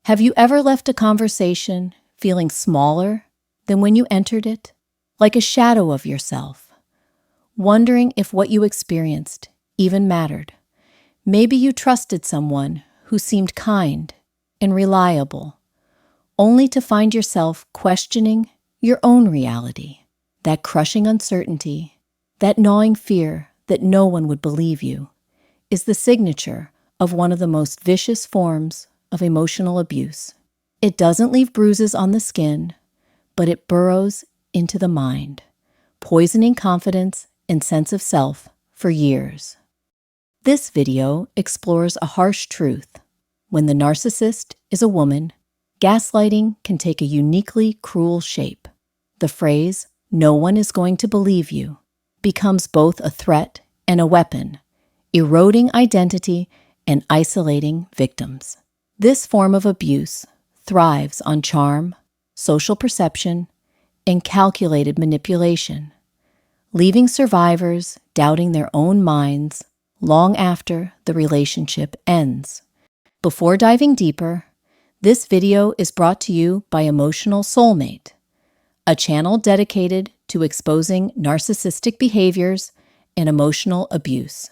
Have you ever left a conversation feeling smaller than when you entered it, like a shadow of yourself, wondering if what you experienced even mattered? Maybe you trusted someone who seemed kind and reliable, only to find yourself questioning your own reality. That crushing uncertainty, that gnawing fear that no one would believe you, is the signature of one of the most vicious forms of emotional abuse. It doesn't leave bruises on the skin, but it burrows into the mind, poisoning confidence and sense of self for years. This video explores a harsh truth. When the narcissist is a woman, gaslighting can take a uniquely cruel shape. The phrase, "no one is going to believe you," becomes both a threat and a weapon, eroding identity and isolating victims. This form of abuse thrives on charm, social perception, and calculated manipulation, leaving survivors doubting their own minds long after the relationship ends. Before diving deeper, this video is brought to you by Emotional Soulmate, a channel dedicated to exposing narcissistic behaviors and emotional abuse.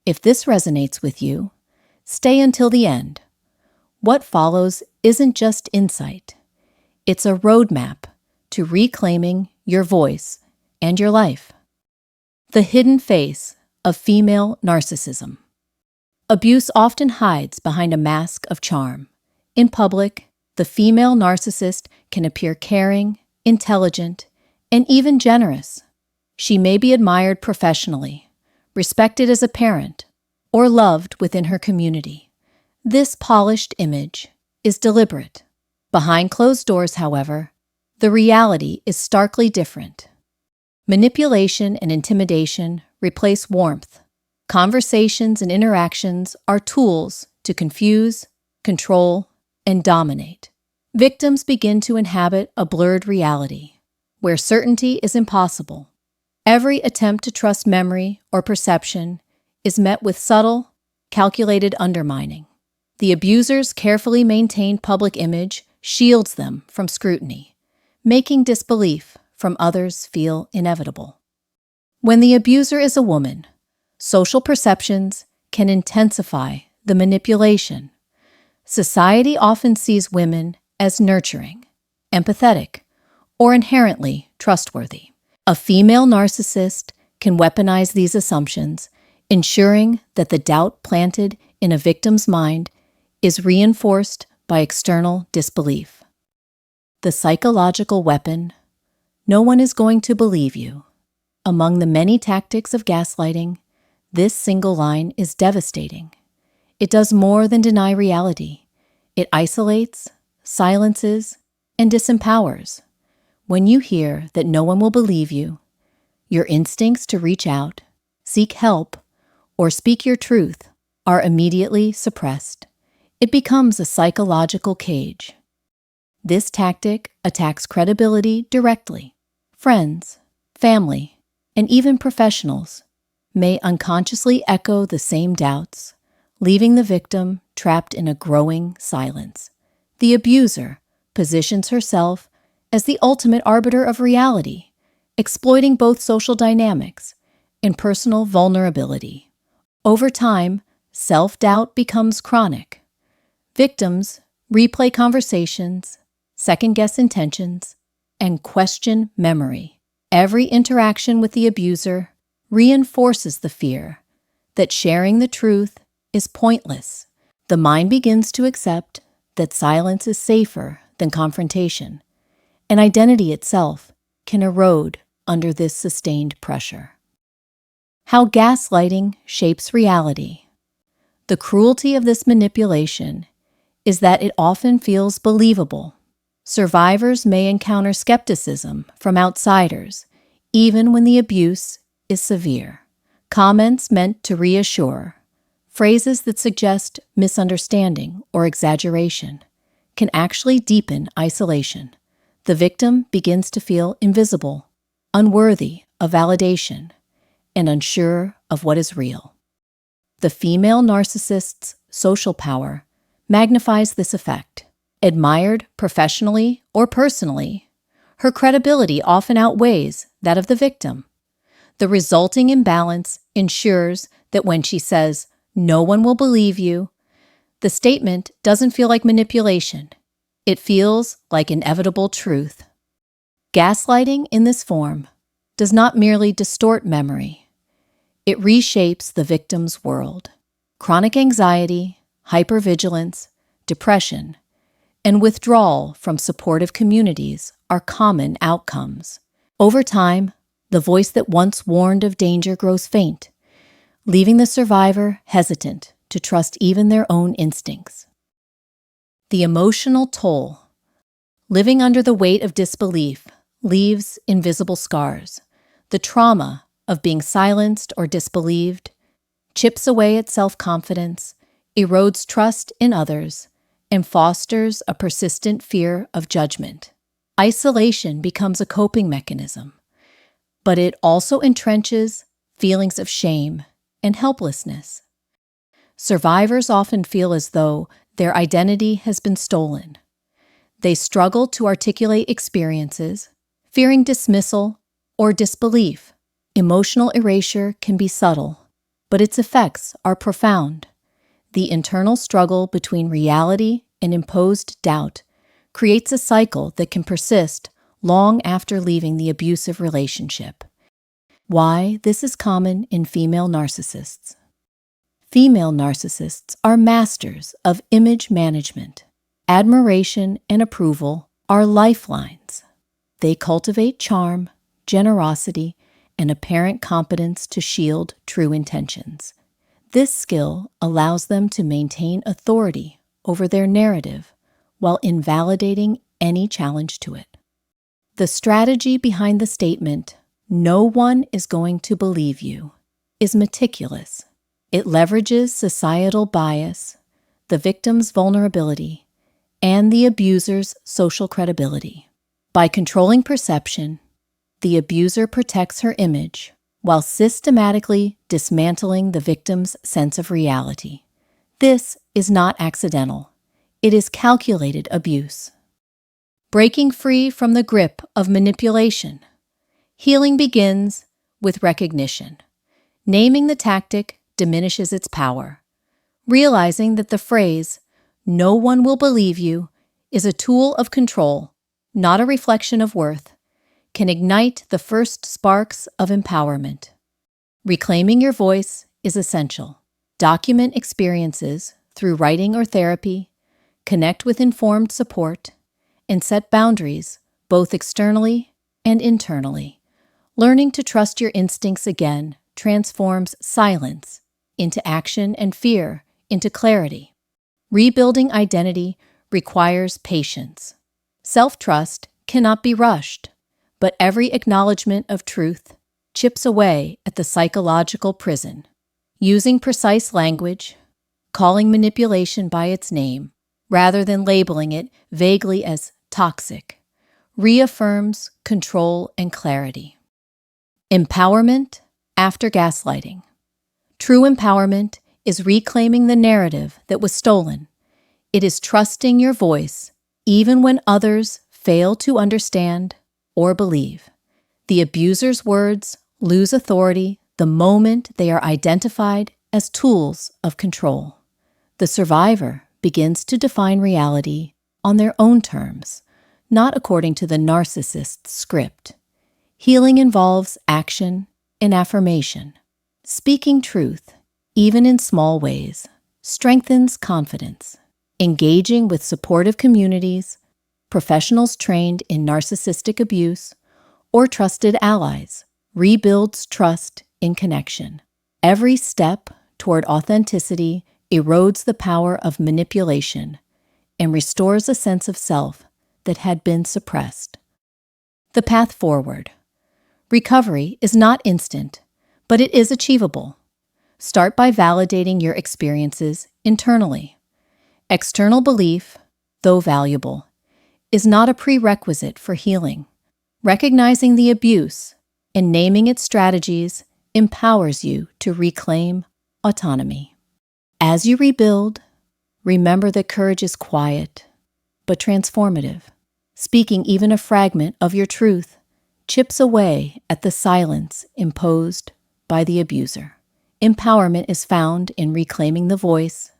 If this resonates with you, stay until the end. What follows isn't just insight. It's a roadmap to reclaiming your voice and your life. The hidden face of female narcissism. Abuse often hides behind a mask of charm. In public, the female narcissist can appear caring, intelligent, and even generous. She may be admired professionally, respected as a parent, or loved within her community. This polished image is deliberate. Behind closed doors, however, the reality is starkly different. Manipulation and intimidation replace warmth. Conversations and interactions are tools to confuse, control, and dominate. Victims begin to inhabit a blurred reality, where certainty is impossible. Every attempt to trust memory or perception is met with subtle, calculated undermining. The abuser's carefully maintained public image shields them from scrutiny, making disbelief from others feel inevitable. When the abuser is a woman, social perceptions can intensify the manipulation. Society often sees women as nurturing, empathetic, or inherently trustworthy. A female narcissist can weaponize these assumptions, ensuring that the doubt planted in a victim's mind is reinforced by external disbelief. The psychological weapon, "no one is going to believe you." Among the many tactics of gaslighting, this single line is devastating. It does more than deny reality. It isolates, silences, and disempowers. When you hear that no one will believe you, your instincts to reach out, seek help, or speak your truth are immediately suppressed. It becomes a psychological cage. This tactic attacks credibility directly. Friends, family, and even professionals may unconsciously echo the same doubts, leaving the victim trapped in a growing silence. The abuser positions herself as the ultimate arbiter of reality, exploiting both social dynamics and personal vulnerability. Over time, self-doubt becomes chronic. Victims replay conversations, second-guess intentions, and question memory. Every interaction with the abuser reinforces the fear that sharing the truth is pointless. The mind begins to accept that silence is safer than confrontation, and identity itself can erode under this sustained pressure. How gaslighting shapes reality. The cruelty of this manipulation is that it often feels believable. Survivors may encounter skepticism from outsiders, even when the abuse is severe. Comments meant to reassure, phrases that suggest misunderstanding or exaggeration, can actually deepen isolation. The victim begins to feel invisible, unworthy of validation, and unsure of what is real. The female narcissist's social power magnifies this effect. Admired professionally or personally, her credibility often outweighs that of the victim. The resulting imbalance ensures that when she says, "No one will believe you," the statement doesn't feel like manipulation. It feels like inevitable truth. Gaslighting in this form does not merely distort memory. It reshapes the victim's world. Chronic anxiety, hypervigilance, depression, and withdrawal from supportive communities are common outcomes. Over time, the voice that once warned of danger grows faint, leaving the survivor hesitant to trust even their own instincts. The emotional toll. Living under the weight of disbelief leaves invisible scars. The trauma of being silenced or disbelieved chips away at self-confidence, erodes trust in others, and fosters a persistent fear of judgment. Isolation becomes a coping mechanism, but it also entrenches feelings of shame and helplessness. Survivors often feel as though their identity has been stolen. They struggle to articulate experiences, fearing dismissal or disbelief. Emotional erasure can be subtle, but its effects are profound. The internal struggle between reality and imposed doubt creates a cycle that can persist long after leaving the abusive relationship. Why this is common in female narcissists. Female narcissists are masters of image management. Admiration and approval are lifelines. They cultivate charm, generosity, and apparent competence to shield true intentions. This skill allows them to maintain authority over their narrative while invalidating any challenge to it. The strategy behind the statement, "No one is going to believe you," is meticulous. It leverages societal bias, the victim's vulnerability, and the abuser's social credibility. By controlling perception, the abuser protects her image while systematically dismantling the victim's sense of reality. This is not accidental. It is calculated abuse. Breaking free from the grip of manipulation. Healing begins with recognition. Naming the tactic diminishes its power. Realizing that the phrase, "No one will believe you," is a tool of control, not a reflection of worth, can ignite the first sparks of empowerment. Reclaiming your voice is essential. Document experiences through writing or therapy, connect with informed support, and set boundaries both externally and internally. Learning to trust your instincts again transforms silence into action and fear into clarity. Rebuilding identity requires patience. Self-trust cannot be rushed, but every acknowledgement of truth chips away at the psychological prison. Using precise language, calling manipulation by its name, rather than labeling it vaguely as toxic, reaffirms control and clarity. Empowerment after gaslighting. True empowerment is reclaiming the narrative that was stolen. It is trusting your voice even when others fail to understand or believe. The abuser's words lose authority the moment they are identified as tools of control. The survivor begins to define reality on their own terms, not according to the narcissist's script. Healing involves action and affirmation. Speaking truth, even in small ways, strengthens confidence. Engaging with supportive communities, professionals trained in narcissistic abuse, or trusted allies rebuilds trust in connection. Every step toward authenticity erodes the power of manipulation and restores a sense of self that had been suppressed. The path forward. Recovery is not instant, but it is achievable. Start by validating your experiences internally. External belief, though valuable, is not a prerequisite for healing. Recognizing the abuse and naming its strategies empowers you to reclaim autonomy. As you rebuild, remember that courage is quiet, but transformative. Speaking even a fragment of your truth chips away at the silence imposed by the abuser. Empowerment is found in reclaiming the voice,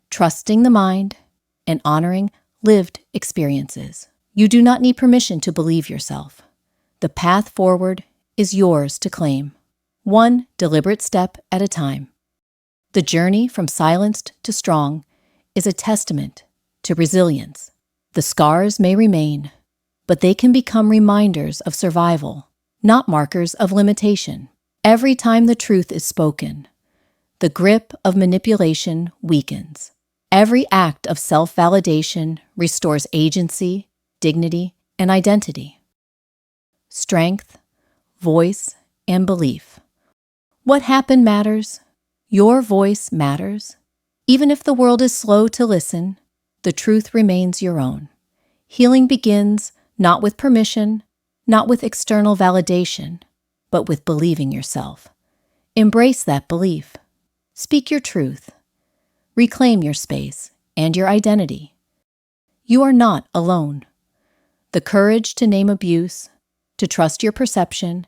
trusting the mind, and honoring lived experiences. You do not need permission to believe yourself. The path forward is yours to claim, one deliberate step at a time. The journey from silenced to strong is a testament to resilience. The scars may remain, but they can become reminders of survival, not markers of limitation. Every time the truth is spoken, the grip of manipulation weakens. Every act of self-validation restores agency, dignity, and identity. Strength, voice, and belief. What happened matters. Your voice matters. Even if the world is slow to listen, the truth remains your own. Healing begins not with permission, not with external validation, but with believing yourself. Embrace that belief. Speak your truth. Reclaim your space and your identity. You are not alone. The courage to name abuse, to trust your perception,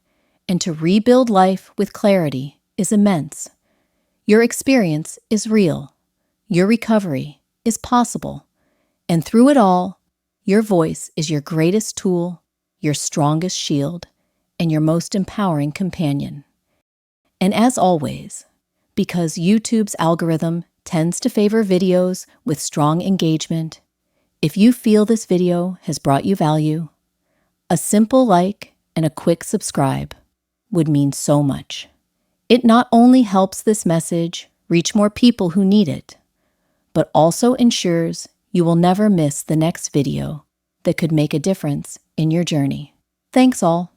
and to rebuild life with clarity is immense. Your experience is real. Your recovery is possible. And through it all, your voice is your greatest tool, your strongest shield, and your most empowering companion. And as always, because YouTube's algorithm tends to favor videos with strong engagement, if you feel this video has brought you value, a simple like and a quick subscribe would mean so much. It not only helps this message reach more people who need it, but also ensures you will never miss the next video that could make a difference in your journey. Thanks all.